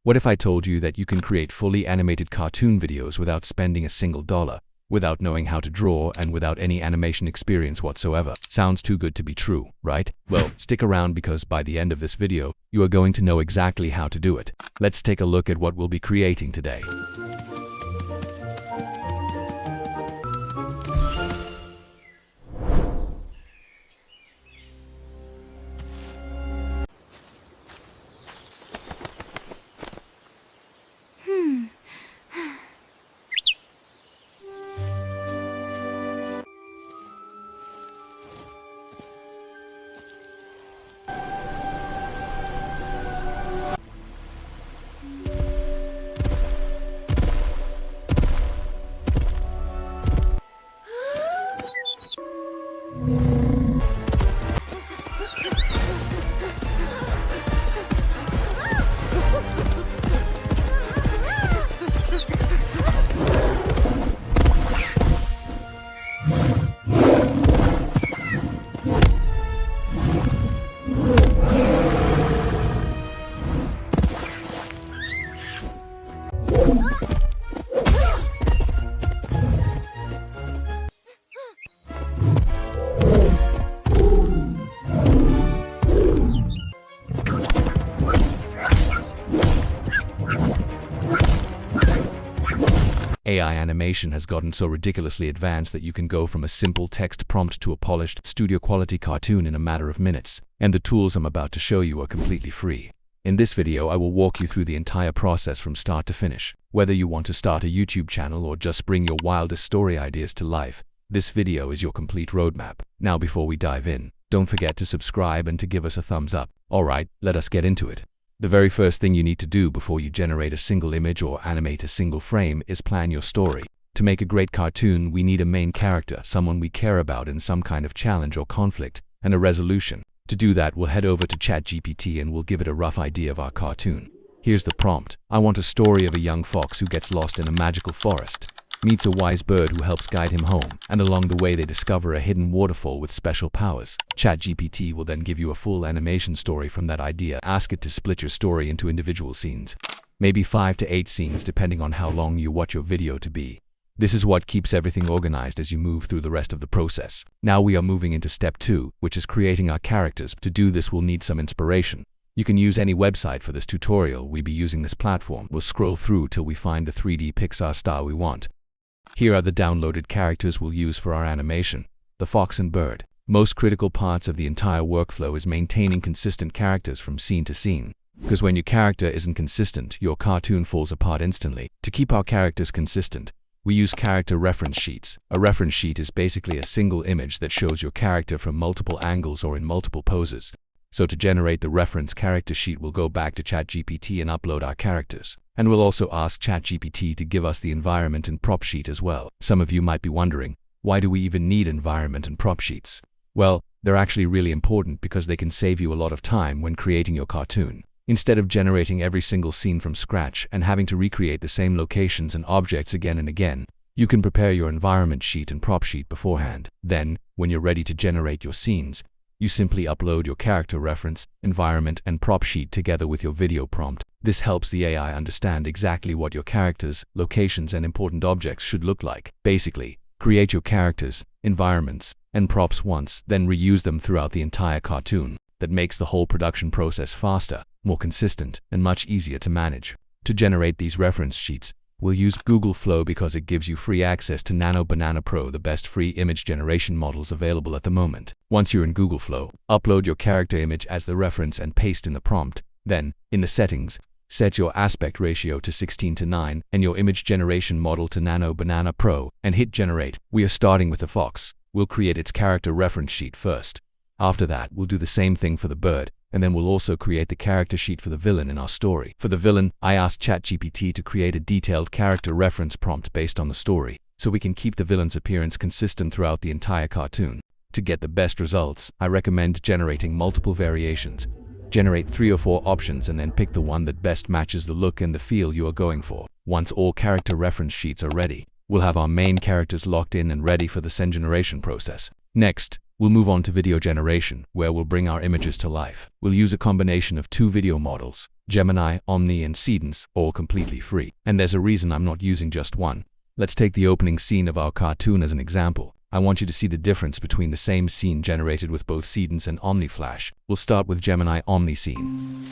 What if I told you that you can create fully animated cartoon videos without spending a single dollar, without knowing how to draw, and without any animation experience whatsoever? Sounds too good to be true, right? Well, stick around because by the end of this video, you are going to know exactly how to do it. Let's take a look at what we'll be creating today. AI animation has gotten so ridiculously advanced that you can go from a simple text prompt to a polished, studio-quality cartoon in a matter of minutes, and the tools I'm about to show you are completely free. In this video, I will walk you through the entire process from start to finish. Whether you want to start a YouTube channel or just bring your wildest story ideas to life, this video is your complete roadmap. Now, before we dive in, don't forget to subscribe and to give us a thumbs up. Alright, let us get into it. The very first thing you need to do before you generate a single image or animate a single frame is plan your story. To make a great cartoon, we need a main character, someone we care about in some kind of challenge or conflict, and a resolution. To do that, we'll head over to ChatGPT and we'll give it a rough idea of our cartoon. Here's the prompt. I want a story of a young fox who gets lost in a magical forest, meets a wise bird who helps guide him home, and along the way they discover a hidden waterfall with special powers. ChatGPT will then give you a full animation story from that idea. Ask it to split your story into individual scenes, maybe 5 to 8 scenes depending on how long you want your video to be. This is what keeps everything organized as you move through the rest of the process. Now we are moving into step 2, which is creating our characters. To do this, we'll need some inspiration. You can use any website for this tutorial. We'll be using this platform. We'll scroll through till we find the 3D Pixar style we want. Here are the downloaded characters we'll use for our animation. The fox and bird. Most critical parts of the entire workflow is maintaining consistent characters from scene to scene. Because when your character isn't consistent, your cartoon falls apart instantly. To keep our characters consistent, we use character reference sheets. A reference sheet is basically a single image that shows your character from multiple angles or in multiple poses. So to generate the reference character sheet, we'll go back to ChatGPT and upload our characters. And we'll also ask ChatGPT to give us the environment and prop sheet as well. Some of you might be wondering, why do we even need environment and prop sheets? Well, they're actually really important because they can save you a lot of time when creating your cartoon. Instead of generating every single scene from scratch and having to recreate the same locations and objects again and again, you can prepare your environment sheet and prop sheet beforehand. Then, when you're ready to generate your scenes, you simply upload your character reference, environment, and prop sheet together with your video prompt. This helps the AI understand exactly what your characters, locations, and important objects should look like. Basically, create your characters, environments, and props once, then reuse them throughout the entire cartoon. That makes the whole production process faster, more consistent, and much easier to manage. To generate these reference sheets, we'll use Google Flow because it gives you free access to Nano Banana Pro, the best free image generation models available at the moment. Once you're in Google Flow, upload your character image as the reference and paste in the prompt. Then, in the settings, set your aspect ratio to 16:9 and your image generation model to Nano Banana Pro and hit generate. We are starting with the fox. We'll create its character reference sheet first. After that, we'll do the same thing for the bird, and then we'll also create the character sheet for the villain in our story. For the villain, I asked ChatGPT to create a detailed character reference prompt based on the story, so we can keep the villain's appearance consistent throughout the entire cartoon. To get the best results, I recommend generating multiple variations. Generate 3 or 4 options and then pick the one that best matches the look and the feel you are going for. Once all character reference sheets are ready, we'll have our main characters locked in and ready for the scene generation process. Next, We'll move on to video generation, where we'll bring our images to life. We'll use a combination of 2 video models, Gemini, Omni, and Seedance, all completely free. And there's a reason I'm not using just one. Let's take the opening scene of our cartoon as an example. I want you to see the difference between the same scene generated with both Seedance and Omni Flash. We'll start with Gemini Omni scene.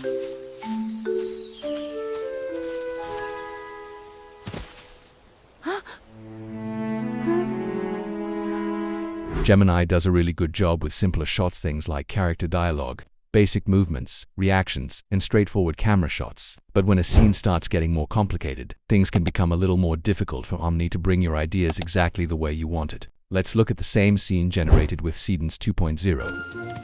Gemini does a really good job with simpler shots, things like character dialogue, basic movements, reactions, and straightforward camera shots. But when a scene starts getting more complicated, things can become a little more difficult for Omni to bring your ideas exactly the way you want it. Let's look at the same scene generated with Seedance 2.0.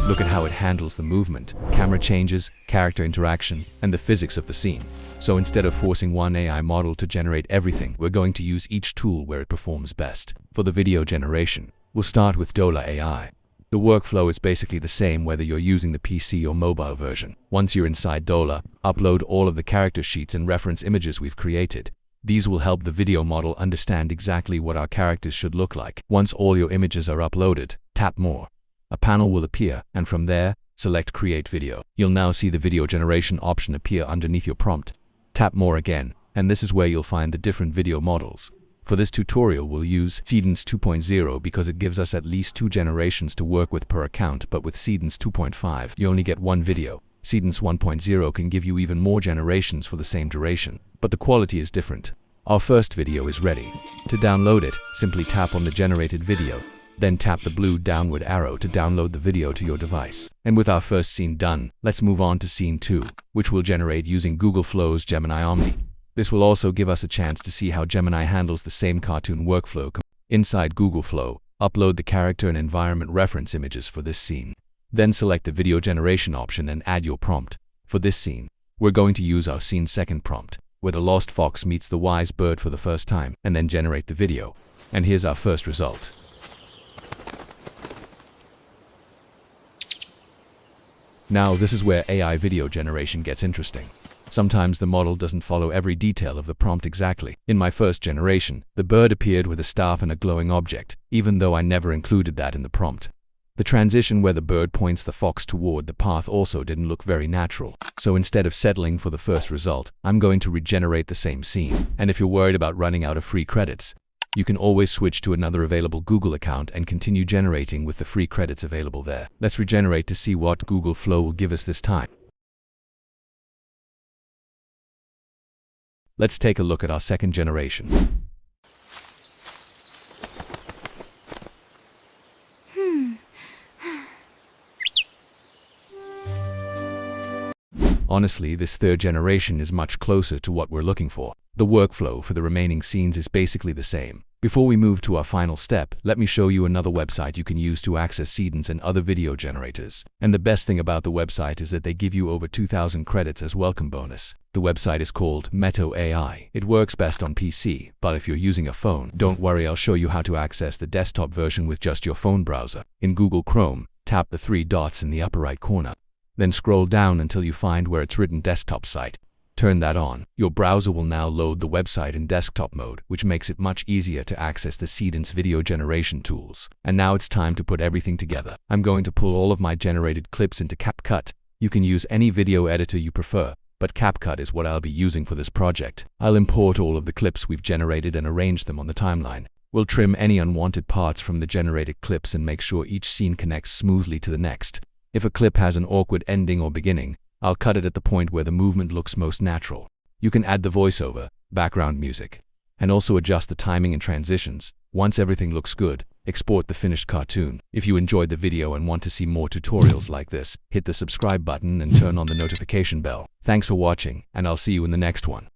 Look at how it handles the movement, camera changes, character interaction, and the physics of the scene. So instead of forcing one AI model to generate everything, we're going to use each tool where it performs best. For the video generation, we'll start with Dola AI. The workflow is basically the same whether you're using the PC or mobile version. Once you're inside Dola, upload all of the character sheets and reference images we've created. These will help the video model understand exactly what our characters should look like. Once all your images are uploaded, tap More. A panel will appear, and from there, select Create Video. You'll now see the video generation option appear underneath your prompt. Tap More again, and this is where you'll find the different video models. For this tutorial, we'll use Seedance 2.0 because it gives us at least 2 generations to work with per account, but with Seedance 2.5, you only get 1 video. Seedance 1.0 can give you even more generations for the same duration, but the quality is different. Our first video is ready. To download it, simply tap on the generated video. Then tap the blue downward arrow to download the video to your device. And with our first scene done, let's move on to scene 2, which we'll generate using Google Flow's Gemini Omni. This will also give us a chance to see how Gemini handles the same cartoon workflow. Inside Google Flow, upload the character and environment reference images for this scene. Then select the video generation option and add your prompt. For this scene, we're going to use our scene's second prompt, where the lost fox meets the wise bird for the first time, and then generate the video. And here's our first result. Now, this is where AI video generation gets interesting. Sometimes the model doesn't follow every detail of the prompt exactly. In my first generation, the bird appeared with a staff and a glowing object, even though I never included that in the prompt. The transition where the bird points the fox toward the path also didn't look very natural. So instead of settling for the first result, I'm going to regenerate the same scene. And if you're worried about running out of free credits, you can always switch to another available Google account and continue generating with the free credits available there. Let's regenerate to see what Google Flow will give us this time. Let's take a look at our second generation. Honestly, this third generation is much closer to what we're looking for. The workflow for the remaining scenes is basically the same. Before we move to our final step, let me show you another website you can use to access Seedance and other video generators. And the best thing about the website is that they give you over 2,000 credits as welcome bonus. The website is called Meto AI. It works best on PC, but if you're using a phone, don't worry, I'll show you how to access the desktop version with just your phone browser. In Google Chrome, tap the 3 dots in the upper right corner. Then scroll down until you find where it's written Desktop Site. Turn that on. Your browser will now load the website in desktop mode, which makes it much easier to access the Seedance video generation tools. And now it's time to put everything together. I'm going to pull all of my generated clips into CapCut. You can use any video editor you prefer, but CapCut is what I'll be using for this project. I'll import all of the clips we've generated and arrange them on the timeline. We'll trim any unwanted parts from the generated clips and make sure each scene connects smoothly to the next. If a clip has an awkward ending or beginning, I'll cut it at the point where the movement looks most natural. You can add the voiceover, background music, and also adjust the timing and transitions. Once everything looks good, export the finished cartoon. If you enjoyed the video and want to see more tutorials like this, hit the subscribe button and turn on the notification bell. Thanks for watching, and I'll see you in the next one.